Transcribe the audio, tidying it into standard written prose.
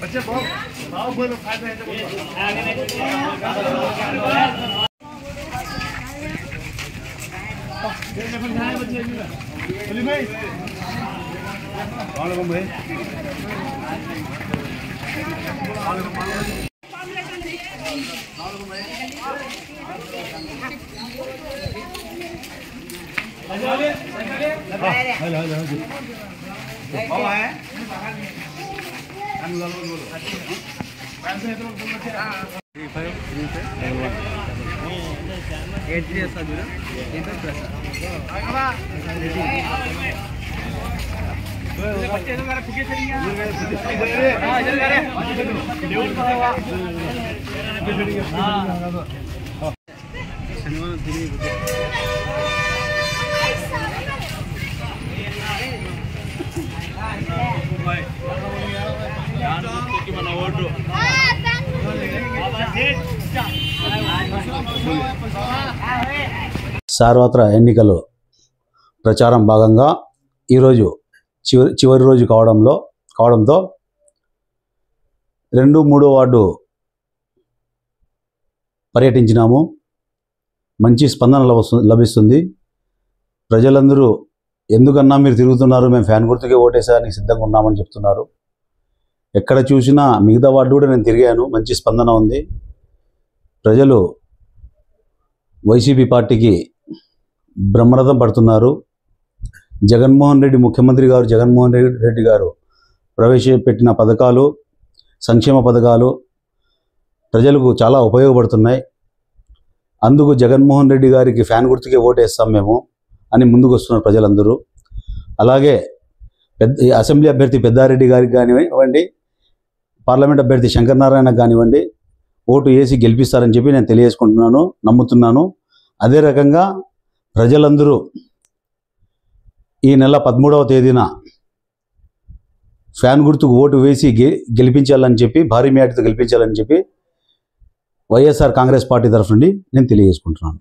बच्चे बहुत बोलो फायदा है भाई సార్వత్రిక ఎన్నికలు ప్రచారం భాగంగా ఈరోజు చివరి రోజు కావడంతో 2, 3 వార్డు పర్యటించినాము. మంచి స్పందన లభిస్తుంది. ప్రజలందరూ ఎందుకన్నా మీరు తిరుగుతున్నారు, మేము ఫ్యాన్ గుర్తుకే ఓటేసానికి సిద్ధంగా ఉన్నామని చెప్తున్నారు. ఎక్కడ చూసినా మిగతా వార్డు కూడా నేను తిరిగాను, మంచి స్పందన ఉంది. ప్రజలు వైసీపీ పార్టీకి బ్రహ్మరథం పడుతున్నారు. జగన్మోహన్ రెడ్డి ముఖ్యమంత్రి గారు జగన్మోహన్ రెడ్డి గారు ప్రవేశపెట్టిన పథకాలు, సంక్షేమ పథకాలు ప్రజలకు చాలా ఉపయోగపడుతున్నాయి. అందుకు జగన్మోహన్ రెడ్డి గారికి ఫ్యాన్ గుర్తుకే ఓటేస్తాం మేము అని ముందుకు వస్తున్నారు ప్రజలందరూ. అలాగే అసెంబ్లీ అభ్యర్థి పెద్దారెడ్డి గారికి కానివ్వండి, పార్లమెంట్ అభ్యర్థి శంకర్ నారాయణ కానివ్వండి, ఓటు వేసి గెలిపిస్తారని చెప్పి నేను తెలియజేసుకుంటున్నాను, నమ్ముతున్నాను. అదే రకంగా ప్రజలందరూ ఈ నెల 13వ తేదీన ఫ్యాన్ గుర్తుకు ఓటు వేసి గెలిపించాలని చెప్పి, భారీ మేరతో గెలిపించాలని చెప్పి వైఎస్ఆర్ కాంగ్రెస్ పార్టీ తరఫు నుండి నేను తెలియజేసుకుంటున్నాను.